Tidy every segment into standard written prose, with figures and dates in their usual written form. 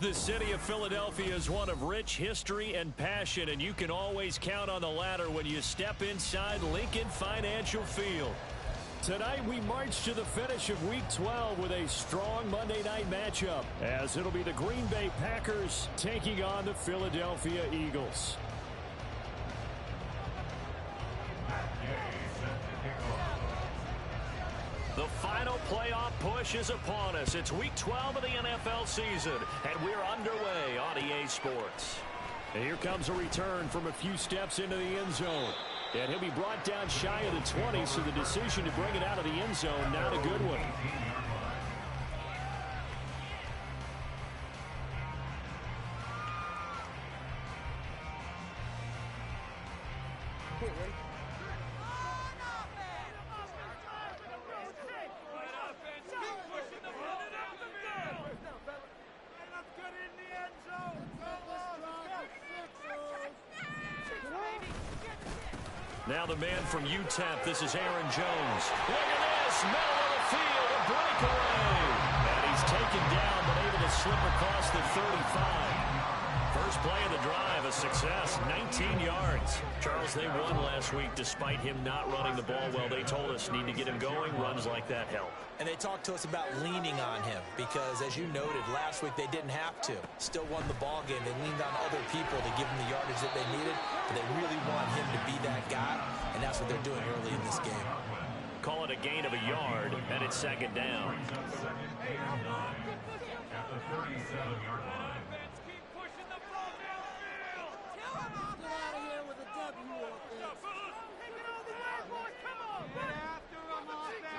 The city of Philadelphia is one of rich history and passion, and you can always count on the latter when you step inside Lincoln Financial Field. Tonight we march to the finish of Week 12 with a strong Monday night matchup, as it'll be the Green Bay Packers taking on the Philadelphia Eagles. The final playoff push is upon us. It's Week 12 of the NFL season, and we're underway on EA Sports. And here comes a return from a few steps into the end zone. And he'll be brought down shy of the 20, so the decision to bring it out of the end zone, not a good one. Now the man from UTEP, this is Aaron Jones. Look at this, middle of the field, a breakaway. And he's taken down, but able to slip across the 35. First play of the drive, a success, 19 yards. Charles, they won last week despite him not running the ball well. They told us need to get him going. Runs like that help. And they talked to us about leaning on him because, as you noted, last week they didn't have to. Still won the ball game. They leaned on other people to give him the yardage that they needed, but they really want him to be that guy, and that's what they're doing early in this game. Call it a gain of a yard, and it's second down.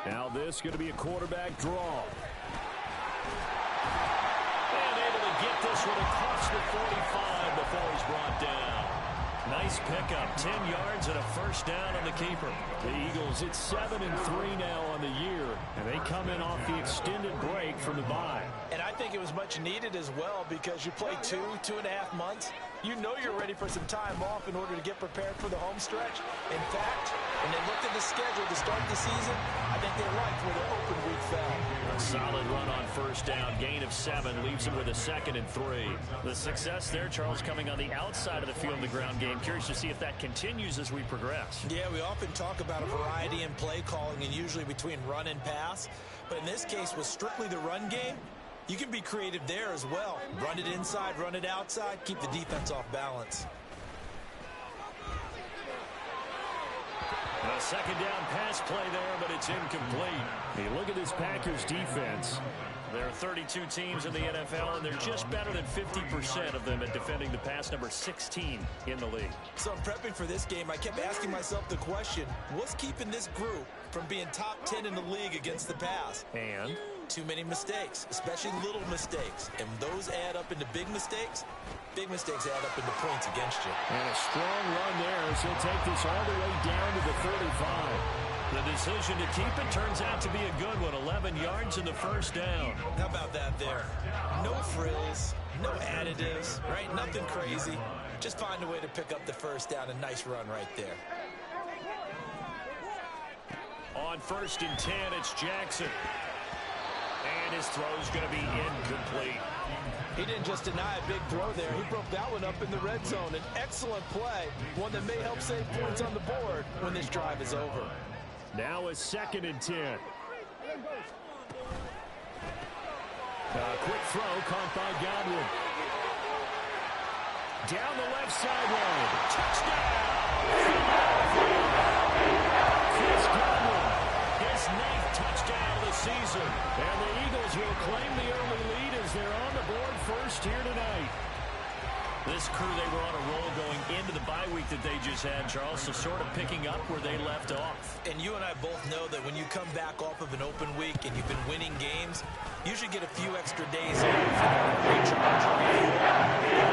Now this is going to be a quarterback draw. And able to get this one across the 45 before he's brought down. Nice pickup, 10 yards and a first down on the keeper. The Eagles, it's 7-3 now on the year, and they come in off the extended break from the bye. And I think it was much needed as well because you play 2.5 months. You know you're ready for some time off in order to get prepared for the home stretch. In fact, when they looked at the schedule to start the season, I think they liked where the open week fell. A solid run on first down, gain of 7, leaves him with a 2nd and 3. The success there, Charles, coming on the outside of the field in the ground game. Curious to see if that continues as we progress. Yeah, we often talk about a variety in play calling and usually between run and pass. But in this case, with strictly the run game, you can be creative there as well. Run it inside, run it outside, keep the defense off balance. A second down pass play there, but it's incomplete. Hey, look at this Packers defense. There are 32 teams in the NFL, and they're just better than 50% of them at defending the pass, number 16 in the league. So in prepping for this game, I kept asking myself the question, what's keeping this group from being top 10 in the league against the pass? And? Too many mistakes, especially little mistakes. And those add up into big mistakes. Big mistakes add up into points against you. And a strong run there as he'll take this all the way down to the 35. The decision to keep it turns out to be a good one. 11 yards in the first down. How about that there? No frills, no additives, right? Nothing crazy. Just find a way to pick up the first down. A nice run right there. On 1st and 10, it's Jackson. And his throw's going to be incomplete. He didn't just deny a big throw there. He broke that one up in the red zone. An excellent play, one that may help save points on the board when this drive is over. Now a 2nd and 10. A quick throw caught by Godwin. Down the left sideline. Touchdown! Chris Godwin, his 9th touchdown of the season. And the Eagles will claim the early lead as they're on the board first here tonight. This crew, they were on a roll going into the bye week that they just had, Charles, so sort of picking up where they left off. And you and I both know that when you come back off of an open week and you've been winning games, you should get a few extra days off and recharge.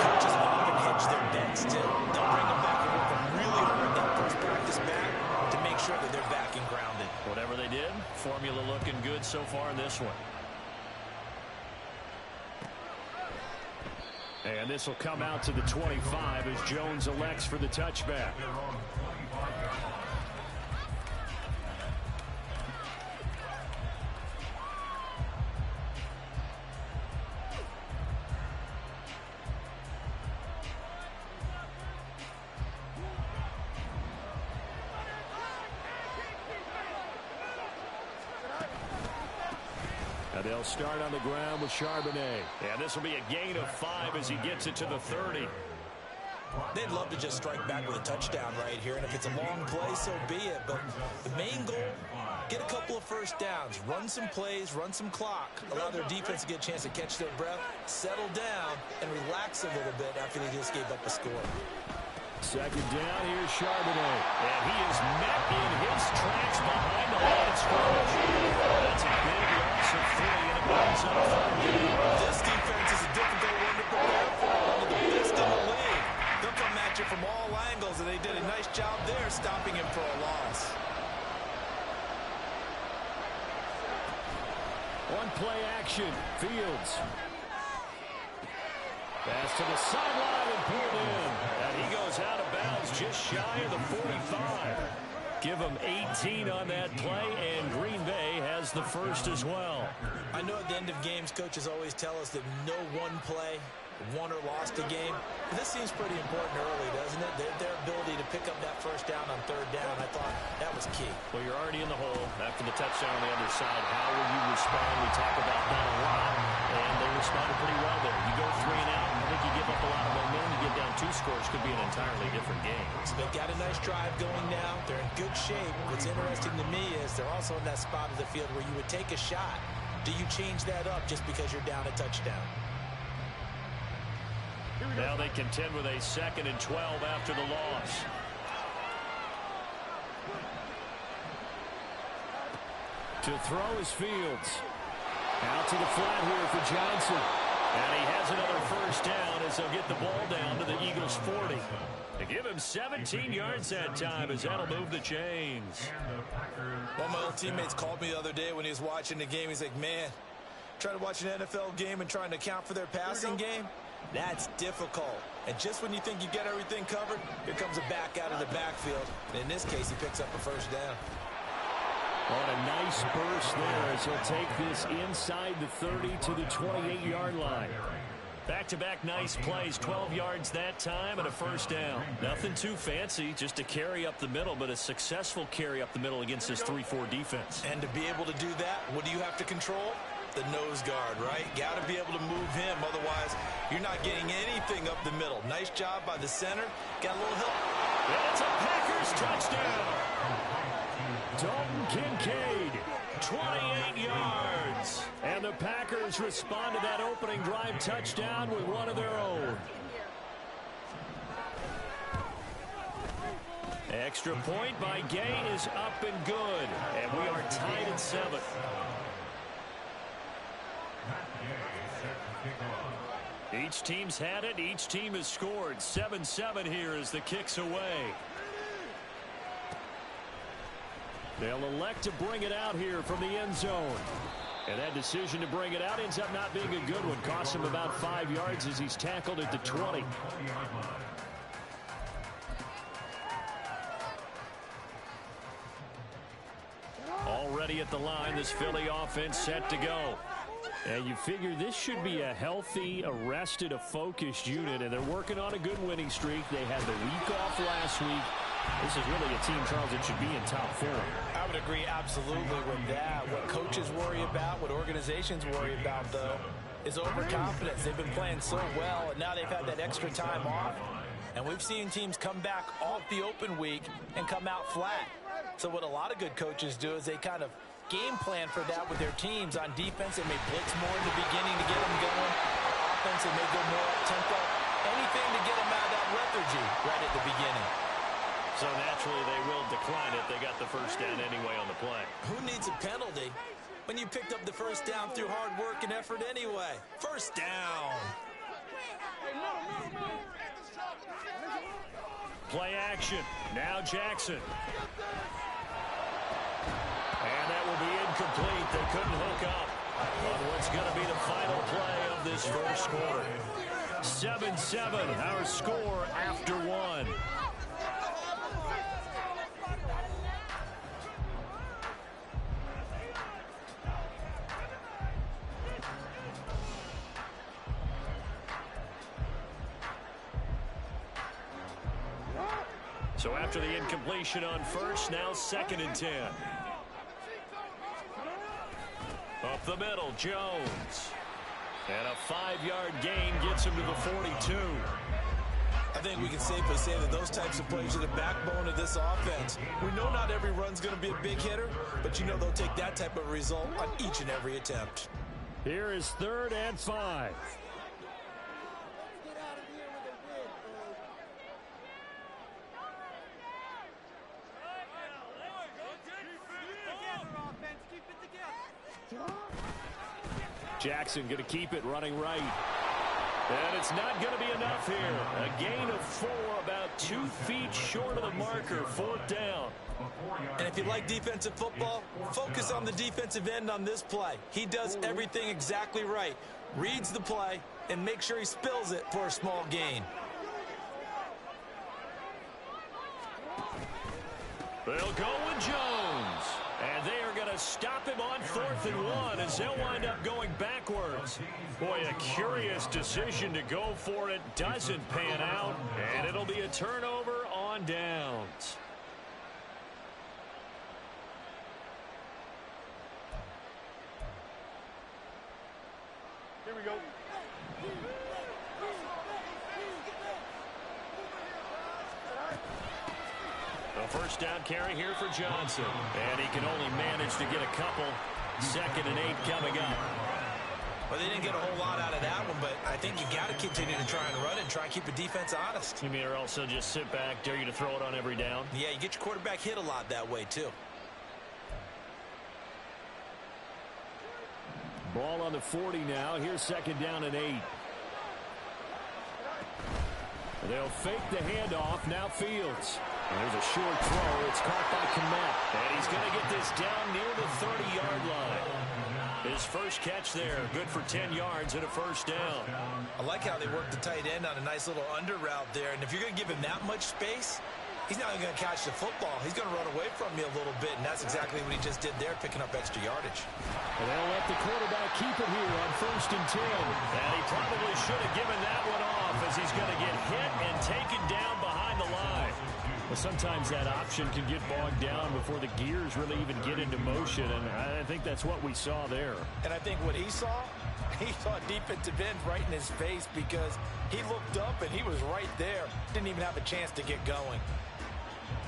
Coaches often hedge their bets, too. They'll bring them back and work them really hard that first practice back to make sure that they're back and grounded. Whatever they did, formula looking good so far in this one. And this will come out to the 25 as Jones elects for the touchback. And they'll start on the ground with Charbonnet. And this will be a gain of 5 as he gets it to the 30. They'd love to just strike back with a touchdown right here, and if it's a long play, so be it. But the main goal, get a couple of first downs, run some plays, run some clock, allow their defense to get a chance to catch their breath, settle down, and relax a little bit after they just gave up a score. Second down, here's Charbonnet. And he is met in his tracks behind the line of scrimmage. That's a big loss of 3, and it brings up 3rd down. This defense is a difficult one to prepare for, one of the best in the league. They'll come at you from all angles, and they did a nice job there stopping him for a loss. On play action, Fields. Pass to the sideline and pulled in. And he goes out of bounds just shy of the 45. Give him 18 on that play, and Green Bay has the first as well. I know at the end of games, coaches always tell us that no one play won or lost a game. But this seems pretty important early, doesn't it? Their ability to pick up that first down on 3rd down, I thought that was key. Well, you're already in the hole after the touchdown on the other side. How will you respond? We talk about that a lot, and they responded pretty well there. You go 3 and out, I think you give up a lot of momentum. You get down 2 scores, could be an entirely different game. So they've got a nice drive going now. They're in good shape. What's interesting to me is they're also in that spot of the field where you would take a shot. Do you change that up just because you're down a touchdown? Now they contend with a 2nd and 12 after the loss. To throw is Fields. Out to the flat here for Johnson. And he has another first down as they'll get the ball down to the Eagles' 40. They give him 17 yards that time as that'll move the chains. One of my old teammates called me the other day when he was watching the game. He's like, man, trying to watch an NFL game and trying to account for their passing game, that's difficult. And just when you think you get everything covered, here comes a back out of the backfield. And in this case, he picks up a first down. On a nice burst there as he'll take this inside the 30 to the 28-yard line. Back-to-back nice plays, 12 yards that time and a first down. Nothing too fancy, just a carry up the middle, but a successful carry up the middle against this 3-4 defense. And to be able to do that, what do you have to control? The nose guard, right? Got to be able to move him, otherwise you're not getting anything up the middle. Nice job by the center. Got a little help. And it's a Packers touchdown. Dalton Kincaid, 28 yards. And the Packers respond to that opening drive touchdown with one of their own. Extra point by Gay is up and good. And we are tied at 7. Each team's had it. Each team has scored. 7-7 here as the kick's away. They'll elect to bring it out here from the end zone. And that decision to bring it out ends up not being a good one. Costs him about 5 yards as he's tackled at the 20. Already at the line, this Philly offense set to go. And you figure this should be a healthy, a focused unit, and they're working on a good winning streak. They had the week off last week. This is really a team, Charles, that should be in top form. I would agree absolutely with that. What coaches worry about, what organizations worry about, though, is overconfidence. They've been playing so well, and now they've had that extra time off. And we've seen teams come back off the open week and come out flat. So what a lot of good coaches do is they kind of game plan for that with their teams. On defense, they may blitz more in the beginning to get them going. Offense, they may go more up-tempo. Anything to get them out of that lethargy right at the beginning. So naturally, they will decline it. They got the first down anyway on the play. Who needs a penalty when you picked up the first down through hard work and effort anyway? First down. Play action. Now Jackson. And that will be incomplete. They couldn't hook up on what's going to be the final play of this first quarter. 7-7, our score after 1. So after the incompletion on first, now 2nd and 10. Up the middle, Jones. And a 5-yard gain gets him to the 42. I think we can safely say that those types of plays are the backbone of this offense. We know not every run's going to be a big hitter, but you know they'll take that type of result on each and every attempt. Here is 3rd and 5. Jackson going to keep it running right. And it's not going to be enough here. A gain of 4, about 2 feet short of the marker, 4th down. And if you like defensive football, focus on the defensive end on this play. He does everything exactly right. Reads the play and make sure he spills it for a small gain. They'll go with Jones. And they are going to stop him on 4th and 1 as they'll wind up going backwards. Boy, a curious decision to go for it. Doesn't pan out. And it'll be a turnover on downs. Here we go. A first down carry here for Johnson. And he can only manage to get a couple. 2nd and 8 coming up. Well, they didn't get a whole lot out of that one, but I think you got to continue to try and run and try and keep the defense honest. You mean or also just sit back, dare you to throw it on every down? Yeah, you get your quarterback hit a lot that way, too. Ball on the 40 now. Here's 2nd down and 8. They'll fake the handoff. Now Fields. And there's a short throw. It's caught by Kmet. And he's going to get this down near the 30-yard line. His first catch there. Good for 10 yards and a first down. I like how they work the tight end on a nice little under route there. And if you're going to give him that much space, he's not even going to catch the football. He's going to run away from you a little bit, and that's exactly what he just did there, picking up extra yardage. And they'll let the quarterback keep it here on 1st and 10. And he probably should have given that one off as he's going to get hit and taken down behind the line. Well, sometimes that option can get bogged down before the gears really even get into motion, and I think that's what we saw there. And I think what he saw defensive end right in his face because he looked up and he was right there. Didn't even have a chance to get going.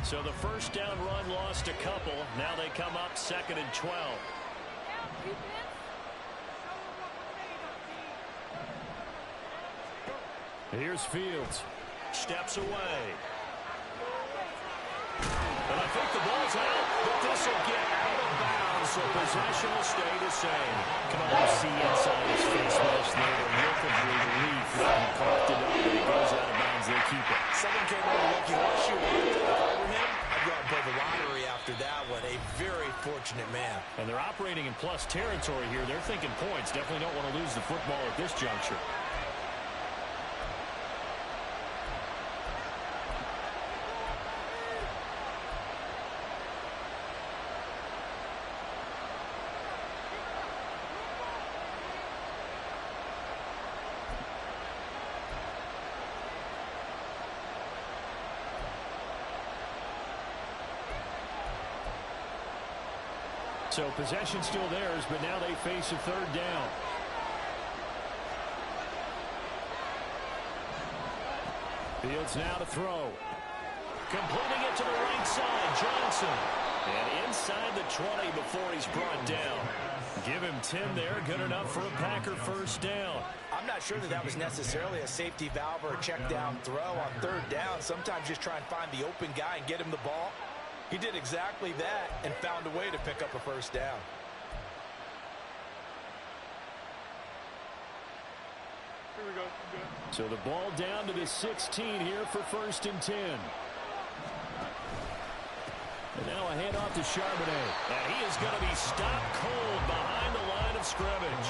So the first down run lost a couple. Now they come up 2nd and 12. Here's Fields. Steps away. And I think the ball's out, but this will get out of bounds, so possession will stay the same. Can almost see inside his face mask there, the look of relief. He coughed it up, but it goes out of bounds. They keep it. Someone came over looking horseshoe. If I were him, I'd go out and play the lottery after that one. A very fortunate man. And they're operating in plus territory here. They're thinking points. Definitely don't want to lose the football at this juncture. So possession still theirs, but now they face a 3rd down. Fields now to throw. Completing it to the right side, Johnson. And inside the 20 before he's brought down. Give him 10 there, good enough for a Packer first down. I'm not sure that was necessarily a safety valve or a check down throw on 3rd down. Sometimes just try and find the open guy and get him the ball. He did exactly that and found a way to pick up a first down. Here we go. Good. So the ball down to the 16 here for 1st and 10. And now a handoff to Charbonnet. And he is going to be stopped cold behind the line of scrimmage.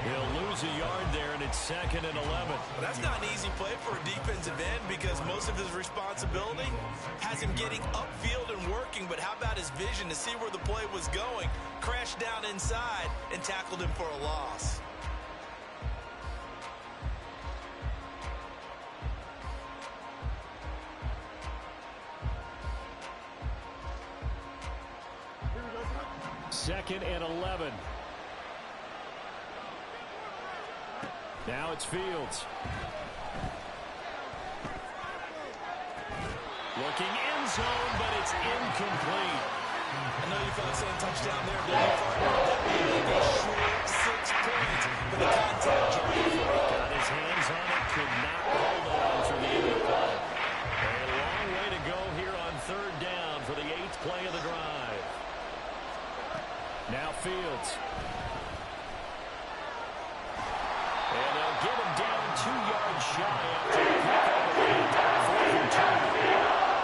He'll lose a yard there, and it's 2nd and 11. Well, that's not an easy play for a defensive end because most of his responsibility has him getting upfield and working. But how about his vision to see where the play was going? Crashed down inside and tackled him for a loss. Second and 11. Now it's Fields. Looking end zone, but it's incomplete. I know you folks saying touchdown there, Billy. That would be a short 6 points for the contact drive. Got his hands on it, could not hold on through the end of the play. A long way to go here on third down for the 8th play of the drive. Now Fields. And they'll get him down 2 yards shy after the pick up the lead. 4th and 2.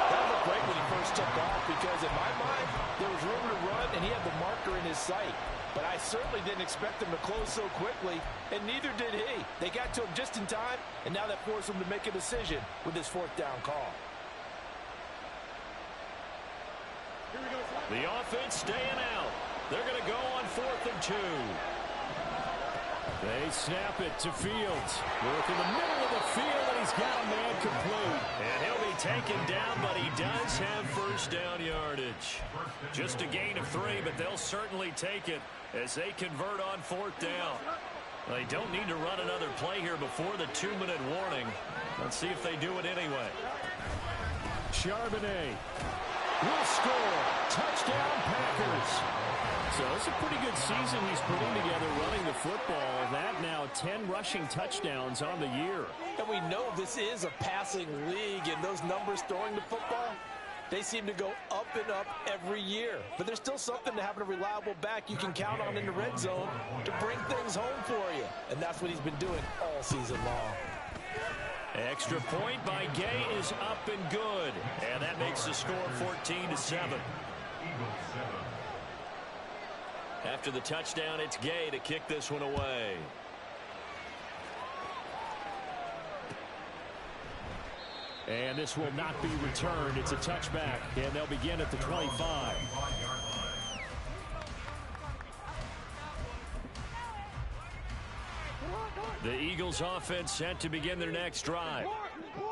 That looked great when he first took off because in my mind, there was room to run and he had the marker in his sight. But I certainly didn't expect him to close so quickly, and neither did he. They got to him just in time, and now that forced him to make a decision with his 4th down call. The offense staying out. They're going to go on 4th and 2. They snap it to Fields. Work in the middle of the field, and he's got a man complete. And he'll be taken down, but he does have first down yardage. Just a gain of 3, but they'll certainly take it as they convert on 4th down. They don't need to run another play here before the 2-minute warning. Let's see if they do it anyway. Charbonnet will score. Touchdown, Packers. So it's a pretty good season he's putting together running the football. That now 10 rushing touchdowns on the year. And we know this is a passing league, and those numbers throwing the football, they seem to go up and up every year. But there's still something to having a reliable back you can count on in the red zone to bring things home for you. And that's what he's been doing all season long. Extra point by Gay is up and good. And that makes the score 14-7. After the touchdown, it's Gay to kick this one away. And this will not be returned. It's a touchback, and they'll begin at the 25. The Eagles offense set to begin their next drive.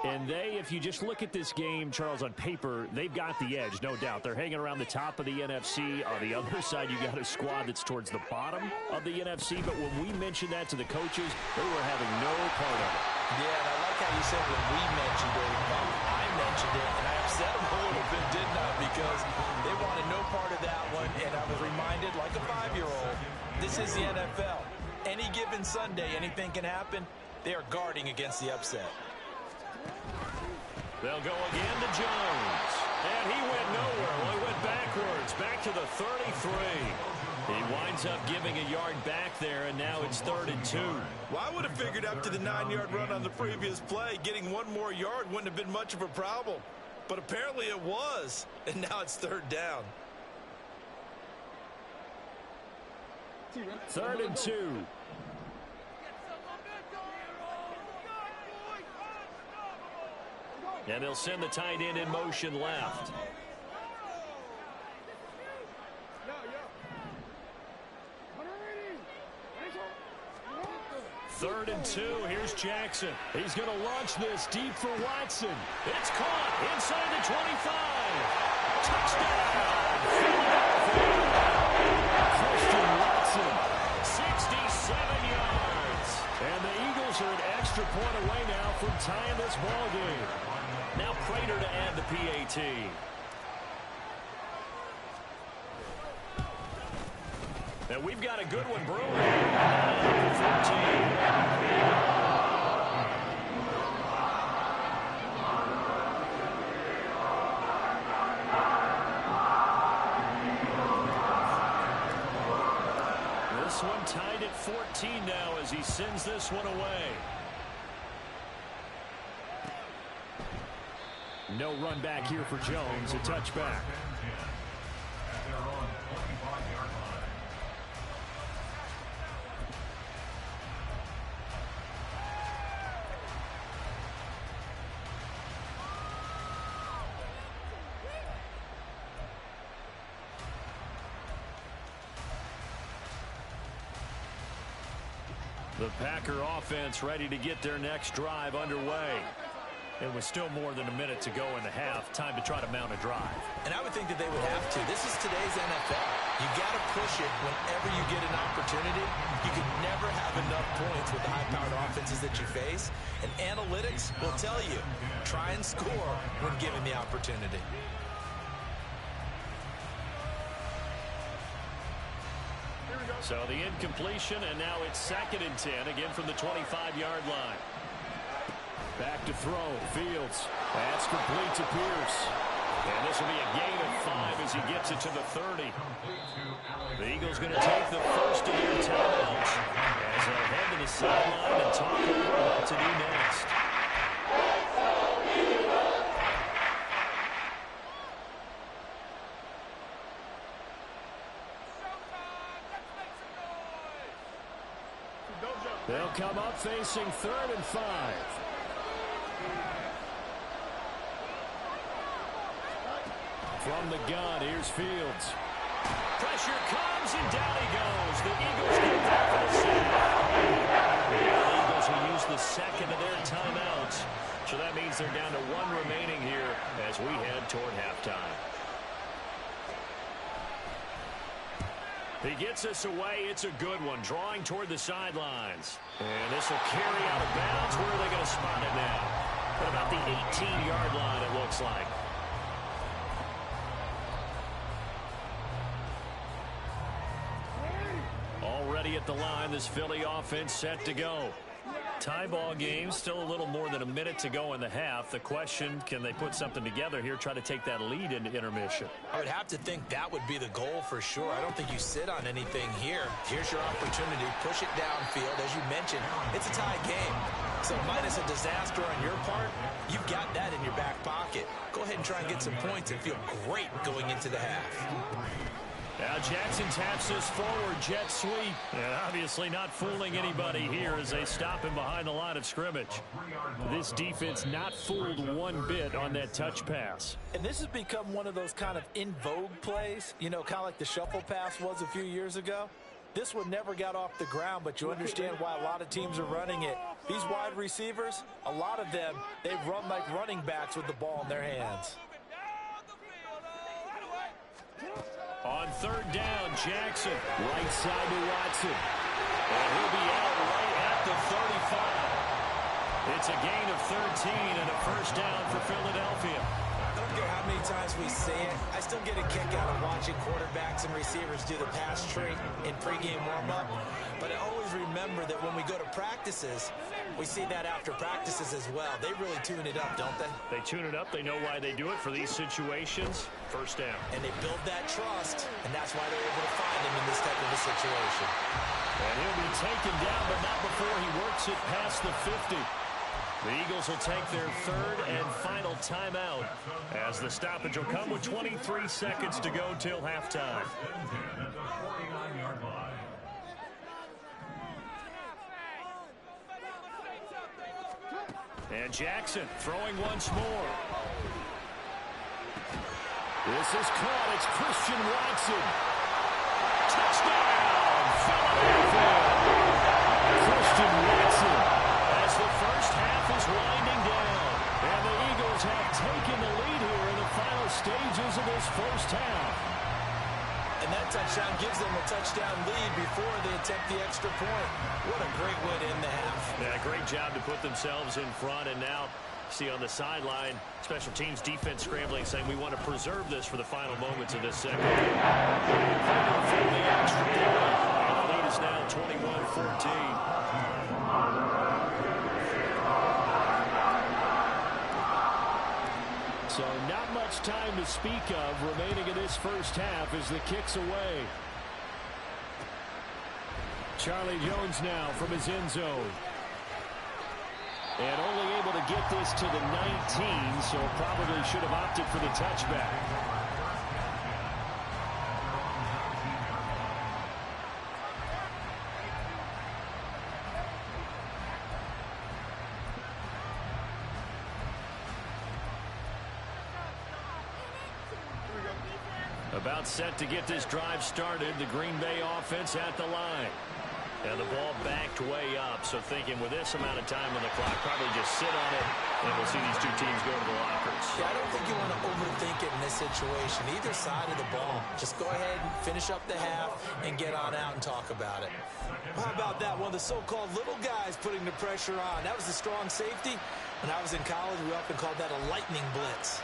And they, if you just look at this game, Charles, on paper, they've got the edge, no doubt. They're hanging around the top of the NFC. On the other side, you got a squad that's towards the bottom of the NFC. But when we mentioned that to the coaches, they were having no part of it. Yeah, and I like how you said when we mentioned it. I mentioned it, and I upset them a little bit, didn't I? Because they wanted no part of that one, and I was reminded, like a 5-year-old, this is the NFL. Any given Sunday, anything can happen. They are guarding against the upset. They'll go again to Jones. And he went nowhere. Well, he went backwards, back to the 33. He winds up giving a yard back there, and now it's 3rd and 2. Well, I would have figured after the 9-yard run on the previous play, getting one more yard wouldn't have been much of a problem. But apparently it was, and now it's 3rd down. 3rd and 2. And they'll send the tight end in motion left. Third and 2. Here's Jackson. He's going to launch this deep for Watson. It's caught inside the 25. Touchdown! Christian Watson, 67 yards. And the Eagles are an extra point away now from tying this ball game. Now Prater to add the PAT. And we've got a good one brewing. 14. This one tied at 14 now as he sends this one away. No run back here for Jones. A touchback. The Packer offense ready to get their next drive underway. And with still more than a minute to go in the half, time to try to mount a drive. And I would think that they would have to. This is today's NFL. You got to push it whenever you get an opportunity. You can never have enough points with the high-powered offenses that you face. And analytics will tell you, try and score when given the opportunity. So the incompletion, and now it's 2nd and 10, again from the 25-yard line. Back to throw, Fields. That's complete to Pierce. And this will be a gain of 5 as he gets it to the 30. The Eagles going to take the first of their timeouts as they'll head to the sideline and talk over what to do next. They'll come up facing 3rd and 5. From the gun, here's Fields. Pressure comes, and down he goes. The Eagles get back for the sack. The Eagles will use the 2nd of their timeouts. So that means they're down to 1 remaining here as we head toward halftime. He gets us away. It's a good one. Drawing toward the sidelines. And this will carry out of bounds. Where are they going to spot it now? At about the 18-yard line, it looks like. Already at the line, this Philly offense set to go. Tie ball game, still a little more than a minute to go in the half. The question, can they put something together here, try to take that lead into intermission? I would have to think that would be the goal for sure. I don't think you sit on anything here. Here's your opportunity. Push it downfield. As you mentioned, it's a tie game. So minus a disaster on your part, you've got that in your back pocket. Go ahead and try and get some points and feel great going into the half. Now Jackson taps this forward, jet sweep. And obviously not fooling anybody here as they stop him behind the line of scrimmage. This defense not fooled one bit on that touch pass. And this has become one of those kind of in vogue plays, you know, kind of like the shuffle pass was a few years ago. This one never got off the ground, but you understand why a lot of teams are running it. These wide receivers, a lot of them, they run like running backs with the ball in their hands. On 3rd down, Jackson. Right side to Watson. And he'll be out right at the 35. It's a gain of 13 and a first down for Philadelphia. I don't care how many times we say it, I still get a kick out of watching quarterbacks and receivers do the pass tree in pregame warm-up. But I always remember that when we go to practices, we see that after practices as well. They really tune it up, don't they? They tune it up. They know why they do it for these situations. First down. And they build that trust, and that's why they're able to find him in this type of a situation. And he'll be taken down, but not before he works it past the 50. The Eagles will take their 3rd and final timeout as the stoppage will come with 23 seconds to go till halftime. And Jackson throwing once more. This is caught. It's Christian Watson. Touchdown, Philadelphia. Christian Watson as the first half is winding down. And the Eagles have taken the lead here in the final stages of this first half. And that touchdown gives them a touchdown lead before they attempt the extra point. What a great way to end the half. Yeah, great job to put themselves in front. And now, see on the sideline, special teams defense scrambling, saying we want to preserve this for the final moments of this second. And the lead is now 21-14. So not much time to speak of remaining in this first half as the kick's away. Charlie Jones now from his end zone. And only able to get this to the 19, so probably should have opted for the touchback. About set to get this drive started. The Green Bay offense at the line. And the ball backed way up. So thinking with this amount of time on the clock, probably just sit on it And we'll see these two teams go to the lockers. Yeah, I don't think you want to overthink it in this situation. Either side of the ball. Just go ahead and finish up the half and get on out and talk about it. How about that? One of the so-called little guys putting the pressure on. That was the strong safety. When I was in college, we often called that a lightning blitz.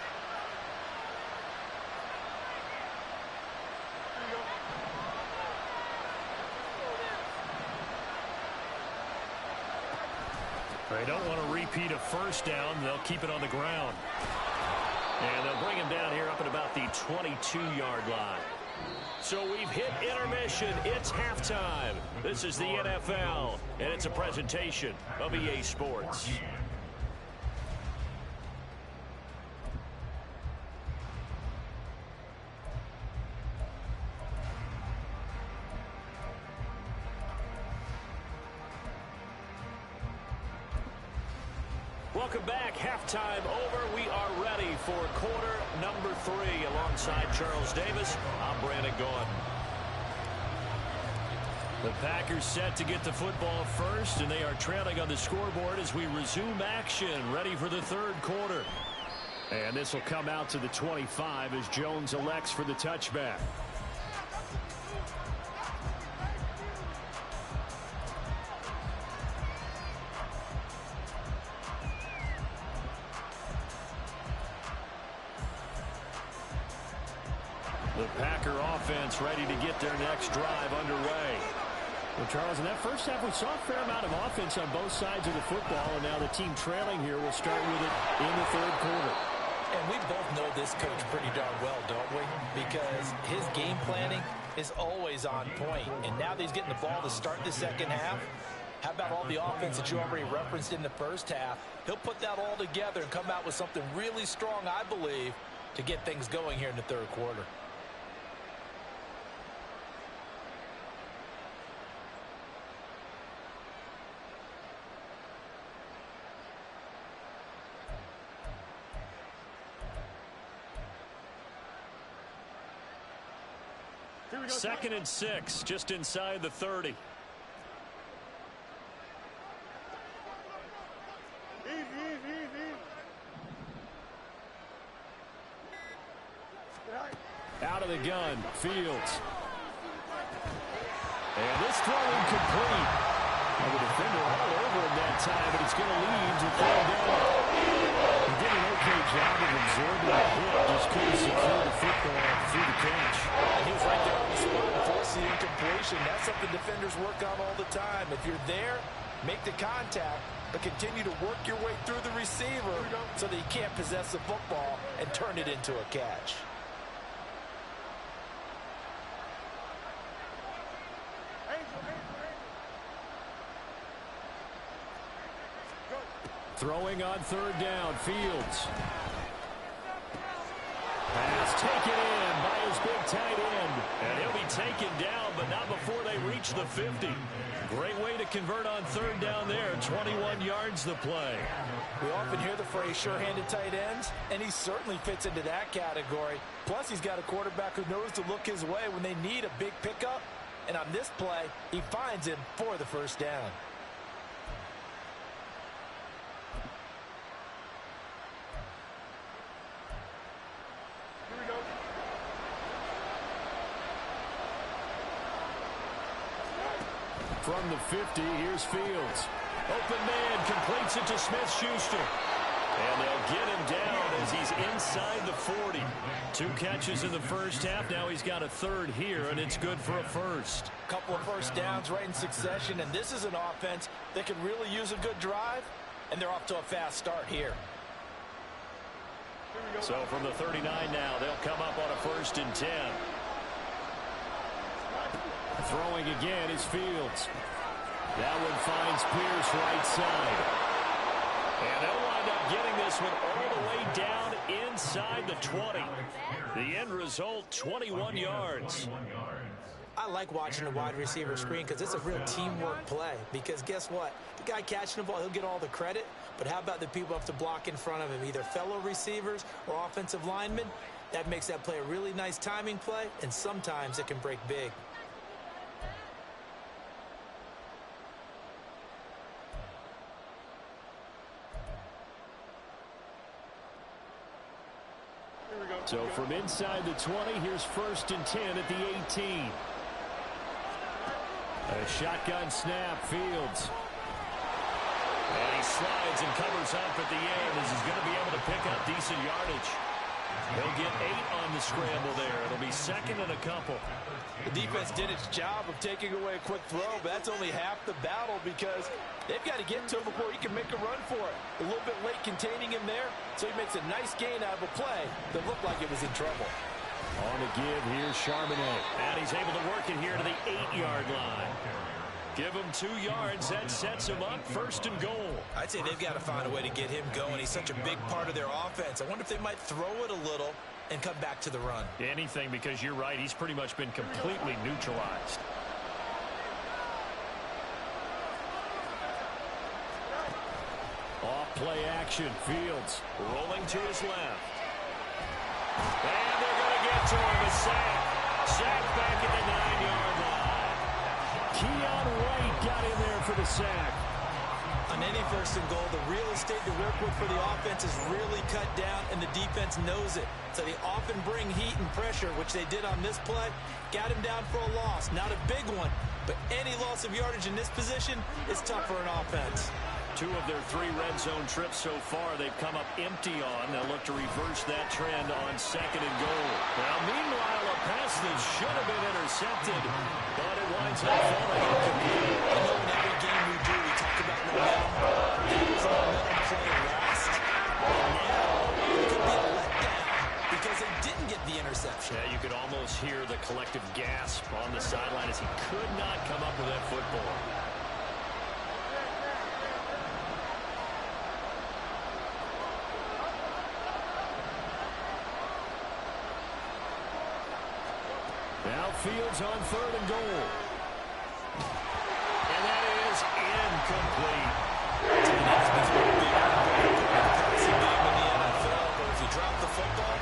They don't want to repeat a first down. They'll keep it on the ground. And they'll bring him down here up at about the 22-yard line. So we've hit intermission. It's halftime. This is the NFL, and it's a presentation of EA Sports. Welcome back. Halftime over. We are ready for quarter number 3. Alongside Charles Davis, I'm Brandon Gaudin. The Packers set to get the football first, and they are trailing on the scoreboard as we resume action, ready for the third quarter. And this will come out to the 25 as Jones elects for the touchback. The Packer offense ready to get their next drive underway. Well, Charles, in that first half, we saw a fair amount of offense on both sides of the football, and now the team trailing here will start with it in the third quarter. And we both know this coach pretty darn well, don't we? Because his game planning is always on point. And now that he's getting the ball to start the second half, how about all the offense that you already referenced in the first half? He'll put that all together and come out with something really strong, I believe, to get things going here in the third quarter. Second and 6, just inside the 30. Out of the gun, Fields. And this throw incomplete. Well, the defender all over him that time, but it's going to lead to throw down. He did an okay job of absorbing the hit, just couldn't secure the football through the catch. And he was right there on the spot and forced the incompletion. That's something defenders work on all the time. If you're there, make the contact, but continue to work your way through the receiver so that you can't possess the football and turn it into a catch. Throwing on third down, Fields. Pass taken in by his big tight end. And he'll be taken down, but not before they reach the 50. Great way to convert on third down there. 21 yards the play. We often hear the phrase sure-handed tight ends, and he certainly fits into that category. Plus, he's got a quarterback who knows to look his way when they need a big pickup. And on this play, he finds him for the first down. From the 50, here's Fields. Open man, completes it to Smith-Schuster. And they'll get him down as he's inside the 40. 2 catches in the first half. Now he's got a third here, and it's good for a first. Couple of first downs right in succession, and this is an offense that could really use a good drive, and they're off to a fast start here. So from the 39 now, they'll come up on a 1st and 10. Throwing again is Fields. That one finds Pierce right side. And they'll wind up getting this one all the way down inside the 20. The end result, 21 yards. I like watching the wide receiver screen because it's a real teamwork play. Because guess what? The guy catching the ball, he'll get all the credit. But how about the people have to block in front of him, either fellow receivers or offensive linemen? That makes that play a really nice timing play, and sometimes it can break big. So from inside the 20, here's 1st and 10 at the 18. A shotgun snap, Fields. And he slides and covers up at the end as he's going to be able to pick up decent yardage. He'll get 8 on the scramble there. It'll be 2nd and a couple. The defense did its job of taking away a quick throw, but that's only half the battle because they've got to get to him before he can make a run for it. A little bit late containing him there, so he makes a nice gain out of a play that looked like it was in trouble. On the give, here's Charbonnet. And he's able to work it here to the 8-yard line. Give him 2 yards. That sets him up 1st and goal. I'd say they've got to find a way to get him going. He's such a big part of their offense. I wonder if they might throw it a little and come back to the run. Anything, because you're right. He's pretty much been completely neutralized. Off play action, Fields. Rolling to his left. And they're going to get to him. A sack. Sack back at the 9-yard line. Keon White got in there for the sack. On any 1st and goal, the real estate to work with for the offense is really cut down, and the defense knows it. So they often bring heat and pressure, which they did on this play. Got him down for a loss. Not a big one, but any loss of yardage in this position is tough for an offense. 2 of their 3 red zone trips so far they've come up empty on. They'll look to reverse that trend on 2nd and goal. Now, meanwhile, a pass that should have been intercepted, but it winds up falling incomplete. I know in every game we do, we talk about momentum. That was a momentum play last. And now, it could be a letdown because they didn't get the interception. Yeah, you could almost hear the collective gasp on the sideline as he could not come up with that football. Now Fields on 3rd and goal. And that is incomplete. It's been a big passing game in the NFL, but if you drop the football,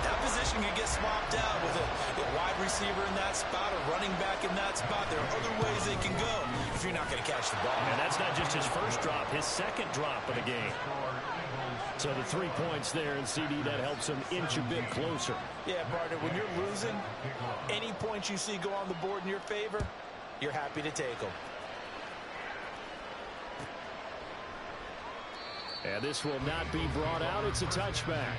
that position can get swapped out with a wide receiver in that spot, a running back in that spot. There are other ways they can go if you're not going to catch the ball. And that's not just his 1st drop, his 2nd drop of the game. So the 3 points there, and CD, that helps him inch a bit closer. Yeah, partner, when you're losing, any points you see go on the board in your favor, you're happy to take them. And this will not be brought out. It's a touchback.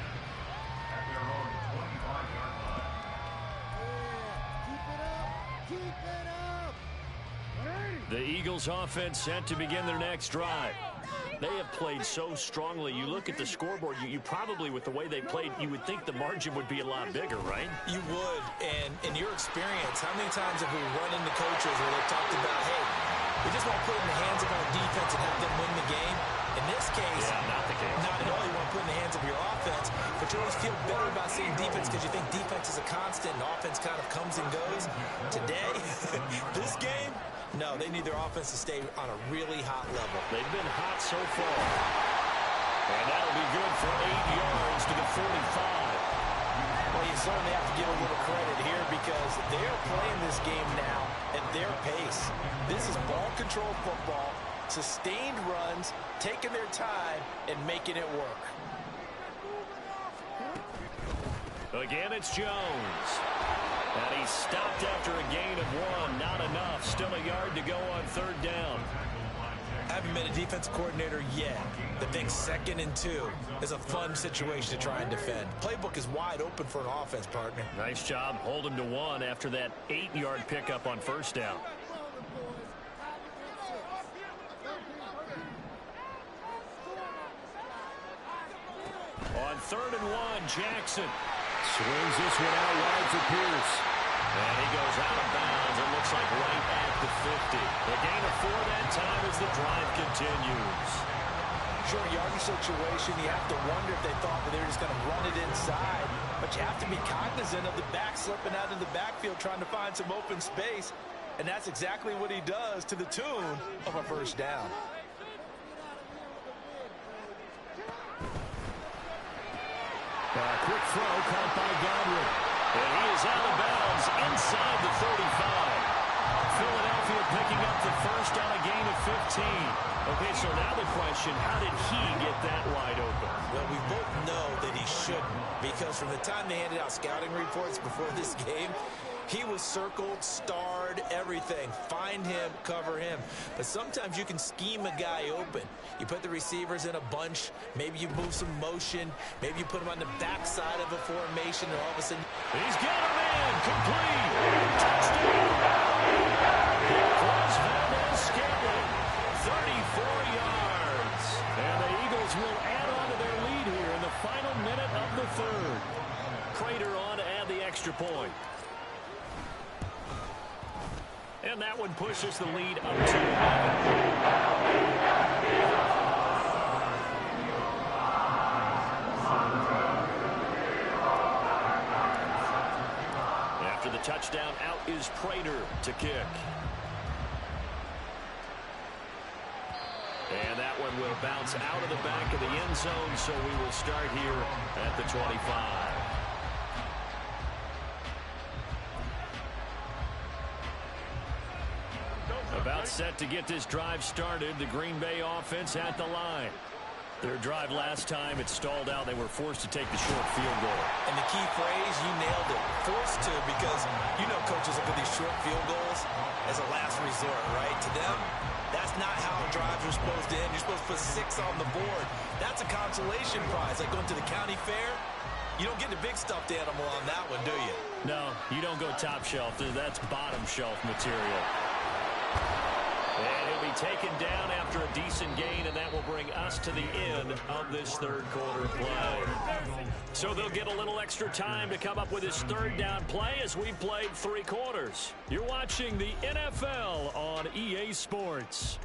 The Eagles offense set to begin their next drive. They have played so strongly. You look at the scoreboard, you probably, with the way they played, you would think the margin would be a lot bigger, right? You would, and in your experience, how many times have we run into coaches where they've talked about, hey, we just want to put it in the hands of our defense and have them win the game? In this case, not the case. Not at all. You want to put it in the hands of your offense, but you always feel better about seeing defense because you think defense is a constant and offense kind of comes and goes. Today, this game, no, they need their offense to stay on a really hot level. They've been hot so far. And that'll be good for 8 yards to the 45. Well, you certainly have to give a little credit here because they're playing this game now at their pace. This is ball control football, sustained runs, taking their time, and making it work. Again, it's Jones. And he's stopped after a gain of 1. Not enough. Still a yard to go on 3rd down. I haven't been a defense coordinator yet that thinks 2nd and 2 is a fun situation to try and defend. Playbook is wide open for an offense, partner. Nice job holding to 1 after that 8-yard pickup on 1st down. On 3rd and 1, Jackson Swings this one out wide for Pierce. And he goes out of bounds. It looks like right at the 50. The gain of 4 that time as the drive continues. Short yardage situation, you have to wonder if they thought that they were just going to run it inside. But you have to be cognizant of the back slipping out of the backfield trying to find some open space. And that's exactly what he does to the tune of a 1st down. Quick throw caught by Godwin. And he is out of bounds inside the 35. Philadelphia picking up the 1st on a gain of 15. Okay, so now the question, how did he get that wide open? Well, we both know that he shouldn't, because from the time they handed out scouting reports before this game, he was circled, starred, everything. Find him, cover him. But sometimes you can scheme a guy open. You put the receivers in a bunch. Maybe you move some motion. Maybe you put him on the backside of a formation, and all of a sudden... He's got a man. Complete. Touchdown. Cross Valdez Scantling. 34 yards. And the Eagles will add on to their lead here in the final minute of the third. Prater on to add the extra point. And that one pushes the lead up to 11. After the touchdown, out is Prater to kick. And that one will bounce out of the back of the end zone, so we will start here at the 25. About set to get this drive started. The Green Bay offense at the line. Their drive last time, it stalled out. They were forced to take the short field goal. And the key phrase, you nailed it. Forced to, because you know coaches look at these short field goals as a last resort, right? To them, that's not how drives are supposed to end. You're supposed to put 6 on the board. That's a consolation prize. Like going to the county fair, you don't get the big stuffed animal on that one, do you? No, you don't go top shelf. That's bottom shelf material. And he'll be taken down after a decent gain, and that will bring us to the end of this third quarter play. So they'll get a little extra time to come up with his third down play as we've played 3 quarters. You're watching the NFL on EA Sports.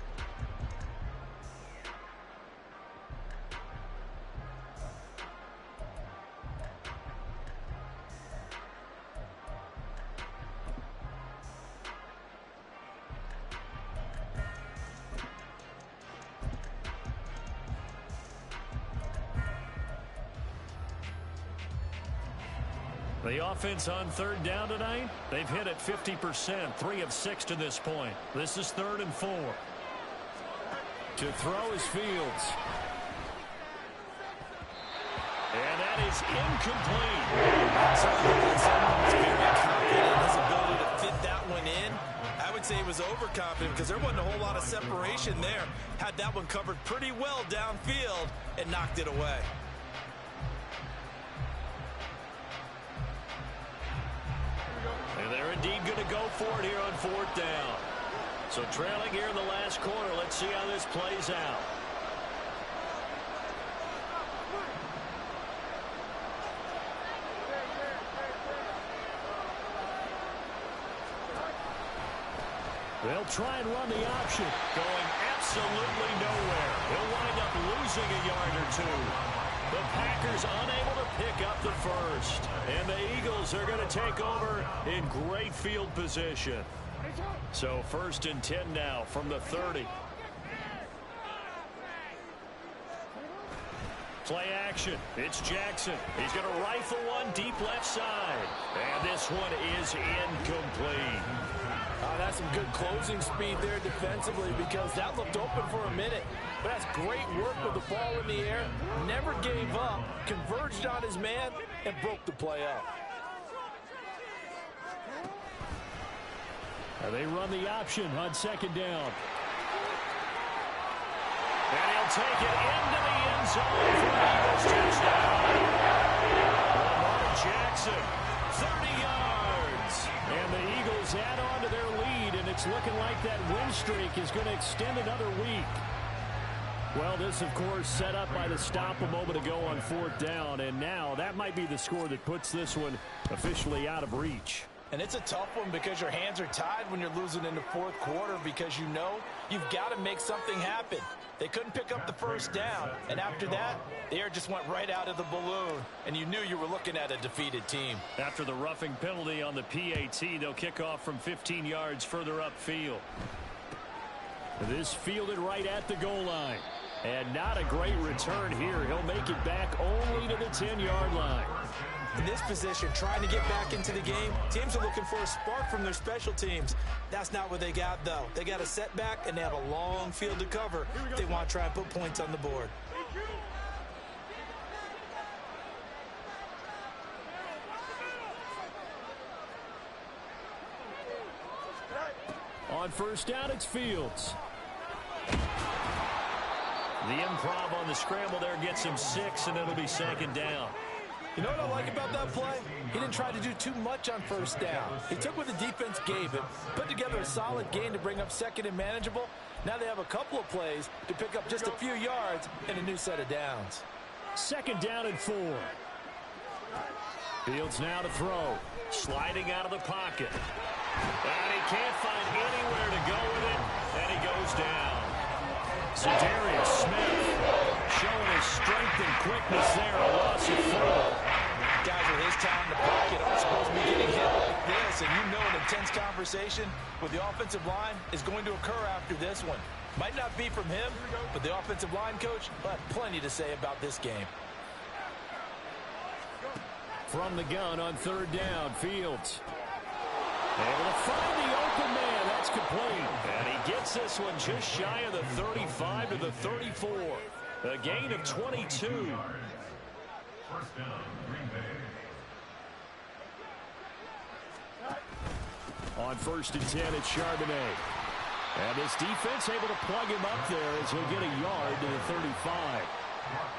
The offense on third down tonight, they've hit it 50%, 3 of 6 to this point. This is 3rd and 4. To throw is Fields. And that is incomplete. Someone's very confident in his ability to fit that one in. I would say he was overconfident because there wasn't a whole lot of separation there. Had that one covered pretty well downfield and knocked it away. And they're indeed going to go for it here on 4th down. So trailing here in the last quarter. Let's see how this plays out. They'll try and run the option. Going absolutely nowhere. He'll wind up losing a yard or 2. The Packers unable to pick up the first. And the Eagles are going to take over in great field position. So 1st and 10 now from the 30. Play action. It's Jackson. He's going to rifle one deep left side. And this one is incomplete. That's some good closing speed there defensively, because that looked open for a minute. But that's great work with the ball in the air. Never gave up. Converged on his man and broke the play up. And they run the option on 2nd down. And he'll take it into the end zone for an Eagles touchdown. Lamar Jackson, 30 yards. And the Eagles add on to their lead, and it's looking like that win streak is going to extend another week. Well, this, of course, set up by the stop a moment ago on 4th down, and now that might be the score that puts this one officially out of reach. And it's a tough one because your hands are tied when you're losing in the 4th quarter, because you know you've got to make something happen. They couldn't pick up the first down, and after that, the air just went right out of the balloon, and you knew you were looking at a defeated team. After the roughing penalty on the PAT, they'll kick off from 15 yards further upfield. This fielded right at the goal line. And not a great return here. He'll make it back only to the 10-yard line. In this position, trying to get back into the game, teams are looking for a spark from their special teams. That's not what they got, though. They got a setback, and they have a long field to cover if they want to try and put points on the board. On first down, it's Fields. The improv on the scramble there gets him 6, and it'll be second down. You know what I like about that play? He didn't try to do too much on first down. He took what the defense gave him, put together a solid gain to bring up second and manageable. Now they have a couple of plays to pick up just a few yards and a new set of downs. Second down and 4. Fields now to throw. Sliding out of the pocket. And he can't find anywhere to go with it, and he goes down. Zadarius Smith showing his strength and quickness there. A loss of 4. Guys with his time in the pocket aren't supposed to be getting hit like this, and you know an intense conversation with the offensive line is going to occur after this one. Might not be from him, but the offensive line coach will have plenty to say about this game. From the gun on third down, Fields able to find the open man. That's complete. And he gets this one just shy of the 35 to the 34. A gain of 22. On first and 10, it's Charbonnet. And this defense able to plug him up there as he'll get a yard to the 35.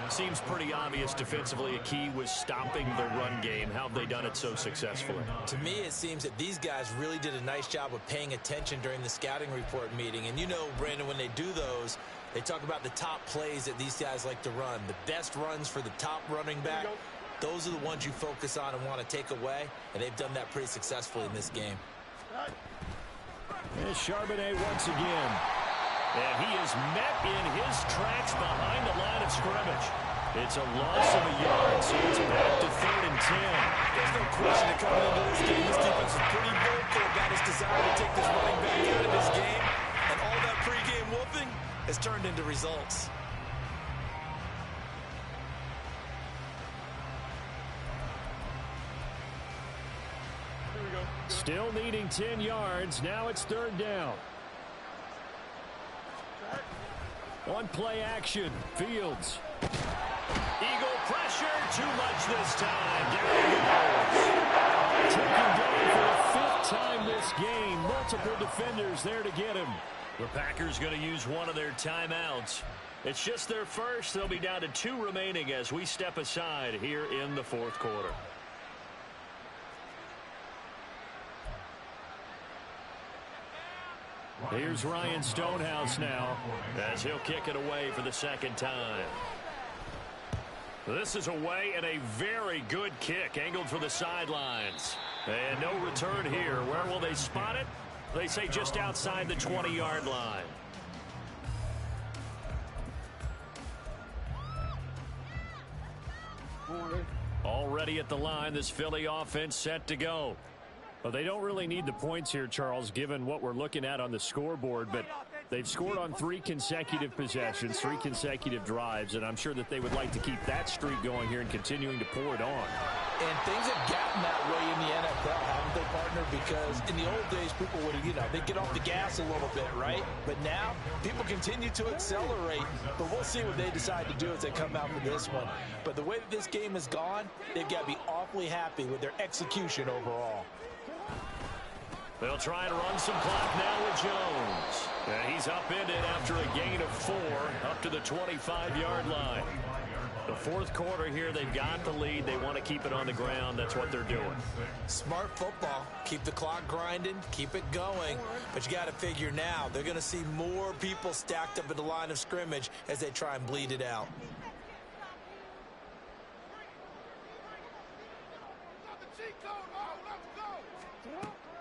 Seems pretty obvious defensively a key was stopping the run game. How have they done it so successfully? To me, it seems that these guys really did a nice job of paying attention during the scouting report meeting. And you know, Brandon, when they do those, they talk about the top plays that these guys like to run. The best runs for the top running back, those are the ones you focus on and want to take away. And they've done that pretty successfully in this game. And Charbonnet once again. And he is met in his tracks behind the line of scrimmage. It's a loss of a yard, so it's back to 3rd and 10. There's no question that coming into this game, this defense is pretty vocal about his desire to take this running back out of his game. And all that pregame whooping has turned into results. Here we go. Still needing 10 yards. Now it's 3rd down. On play action, Fields. Eagle pressure, too much this time. Down he goes. Taken down for the 5th time this game. Multiple defenders there to get him. The Packers going to use one of their timeouts. It's just their first. They'll be down to 2 remaining as we step aside here in the 4th quarter. Here's Ryan Stonehouse now as he'll kick it away for the 2nd time. This is away and a very good kick angled for the sidelines. And no return here. Where will they spot it? They say just outside the 20-yard line. Already at the line, this Philly offense set to go. Well, they don't really need the points here, Charles, given what we're looking at on the scoreboard, but they've scored on 3 consecutive possessions, 3 consecutive drives, and I'm sure that they would like to keep that streak going here and continuing to pour it on. And things have gotten that way in the NFL, haven't they, partner? Because in the old days, people would, they'd get off the gas a little bit, right? But now, people continue to accelerate, but we'll see what they decide to do as they come out for this one. But the way that this game has gone, they've got to be awfully happy with their execution overall. They'll try to run some clock now with Jones. And he's upended after a gain of 4 up to the 25-yard line. The 4th quarter here, they've got the lead. They want to keep it on the ground. That's what they're doing. Smart football. Keep the clock grinding. Keep it going. But you got to figure now, they're going to see more people stacked up at the line of scrimmage as they try and bleed it out.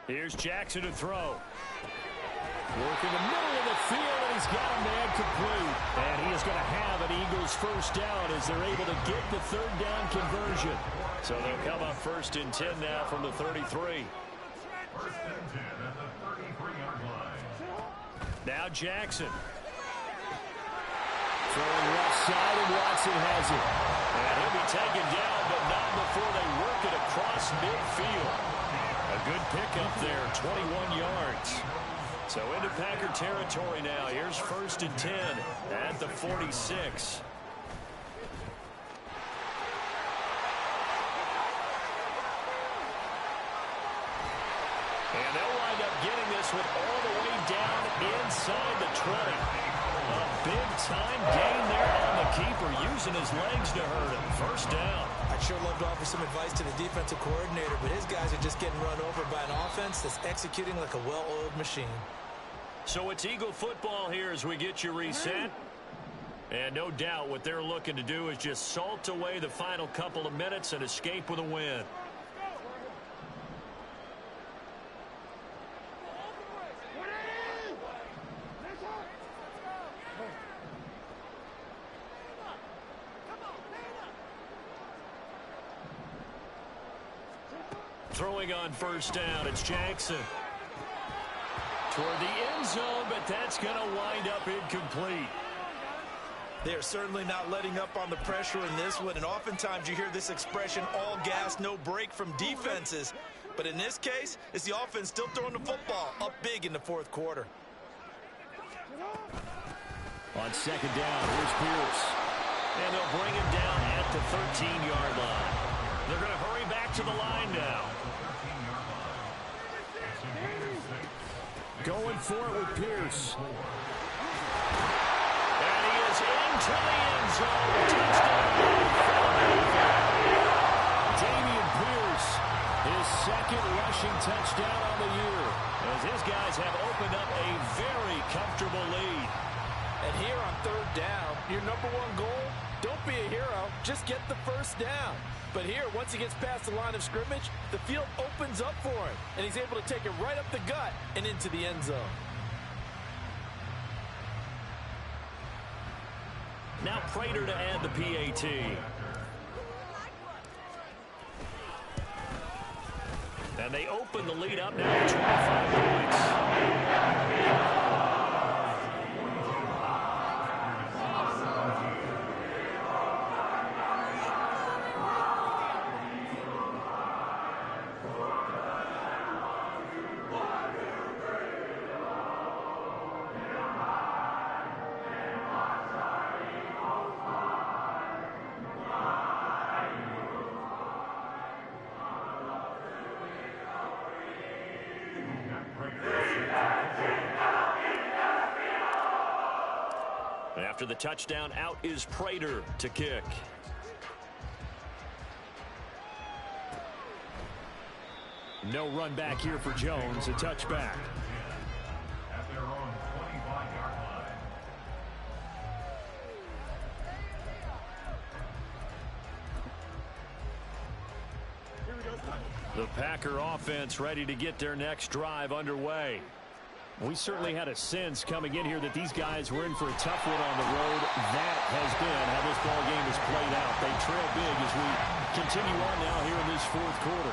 Here's Jackson to throw. Working the middle of the field, and he's got a man complete. And he is going to have an Eagles first down as they're able to get the 3rd down conversion. So they'll come up 1st and 10 now from the 33. Now Jackson. Throwing left side, and Watson has it. And to be taken down, but not before they work it across midfield. A good pickup there, 21 yards. So into Packer territory now. Here's 1st and 10 at the 46. And they'll wind up getting this one all the way down inside the 20. A big-time gain there on the keeper, using his legs to hurt him. 1st down. I'd sure love to offer some advice to the defensive coordinator, but his guys are just getting run over by an offense that's executing like a well-oiled machine. So it's Eagle football here as we get you reset. And no doubt what they're looking to do is just salt away the final couple of minutes and escape with a win. Throwing on 1st down, it's Jackson. Toward the end zone, but that's going to wind up incomplete. They're certainly not letting up on the pressure in this one, and oftentimes you hear this expression, all gas, no break from defenses. But in this case, it's the offense still throwing the football up big in the 4th quarter. On 2nd down, here's Pierce. And they'll bring him down at the 13-yard line. They're going to hurry back to the line now. Going for it with Pierce. And he is into the end zone. Touchdown. Dameon Pierce, his 2nd rushing touchdown on the year, as his guys have opened up a very comfortable lead. And here on 3rd down, your #1 goal, don't be a hero, just get the 1st down. But here, once he gets past the line of scrimmage, the field opens up for him, and he's able to take it right up the gut and into the end zone. Now Prater to add the PAT. And they open the lead up now to 25 points. After the touchdown, out is Prater to kick. No run back here for Jones, a touchback. At their own 25-yard line. The Packer offense ready to get their next drive underway. We certainly had a sense coming in here that these guys were in for a tough one on the road. That has been how this ball game has played out. They trail big as we continue on now here in this 4th quarter.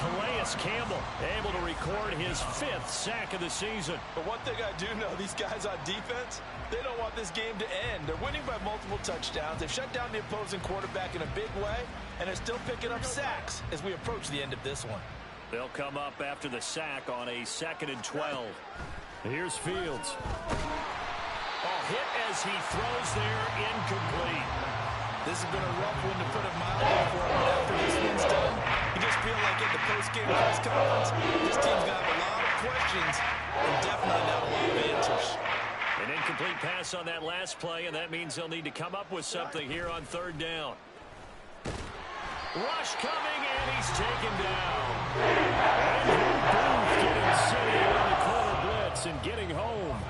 Calais Campbell able to record his 5th sack of the season. But one thing I do know, these guys on defense, they don't want this game to end. They're winning by multiple touchdowns. They've shut down the opposing quarterback in a big way, and they're still picking up sacks as we approach the end of this one. They'll come up after the sack on a 2nd and 12. Here's Fields. Oh, hit as he throws there, incomplete. This has been a rough one to put a mile on for him, but after this one's done, you just feel like at the post-game press conference, this team's going to have a lot of questions and definitely not a lot of answers. An incomplete pass on that last play, and that means they'll need to come up with something here on 3rd down. Rush coming, and he's taken down. Andrew Booth getting city on the corner blitz and getting home.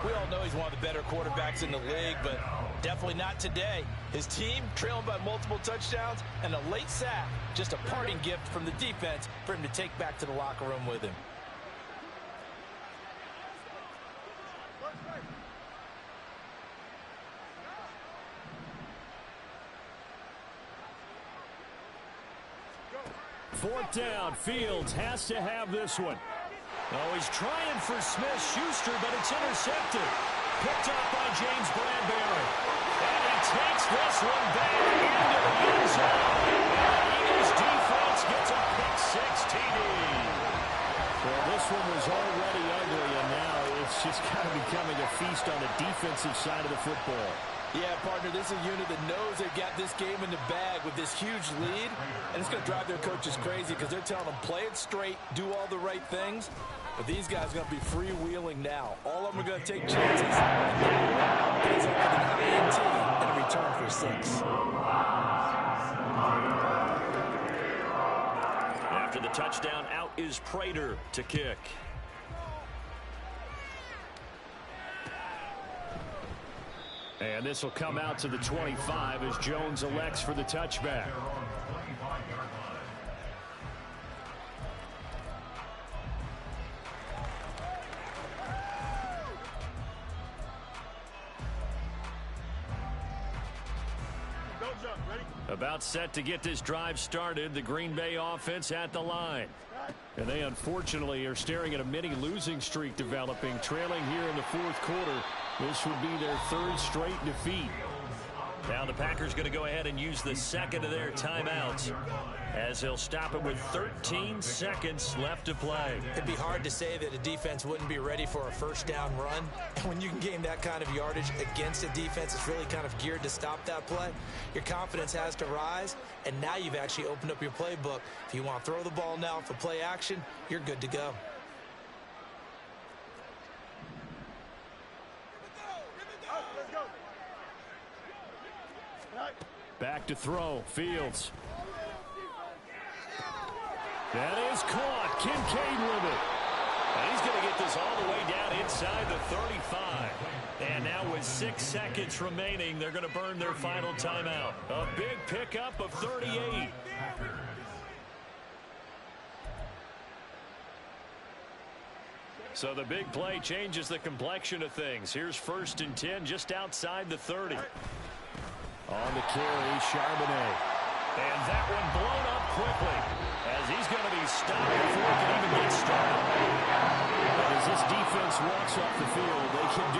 We all know he's one of the better quarterbacks in the league, but definitely not today. His team trailing by multiple touchdowns and a late sack, just a parting gift from the defense for him to take back to the locker room with him. Fourth down, Fields has to have this one. Oh, he's trying for Smith-Schuster, but it's intercepted. Picked up by James Bradbury. And he takes this one back into the end zone. And the Eagles defense gets a pick-six TD. Well, this one was already ugly, and now it's just kind of becoming a feast on the defensive side of the football. Yeah, partner, this is a unit that knows they've got this game in the bag with this huge lead, and it's going to drive their coaches crazy because they're telling them, play it straight, do all the right things. But these guys are going to be freewheeling now. All of them are going to take chances. And that one pays off with an INT and a return for 6. After the touchdown, out is Prater to kick. And this will come out to the 25 as Jones elects for the touchback. About set to get this drive started, the Green Bay offense at the line. And they unfortunately are staring at a mini losing streak developing, trailing here in the fourth quarter. This would be their third straight defeat. Now the Packers going to go ahead and use the second of their timeouts as they'll stop it with 13 seconds left to play. It'd be hard to say that a defense wouldn't be ready for a first down run. And when you can gain that kind of yardage against a defense that's really kind of geared to stop that play, your confidence has to rise. And now you've actually opened up your playbook. If you want to throw the ball now for play action, you're good to go. Back to throw. Fields. That is caught. Kincaid with it. And he's going to get this all the way down inside the 35. And now with 6 seconds remaining, they're going to burn their final timeout. A big pickup of 38. So the big play changes the complexion of things. Here's 1st and 10 just outside the 30. On the carry, Charbonnet. And that one blown up quickly as he's going to be stopped before he can even get started. But as this defense walks off the field, they can do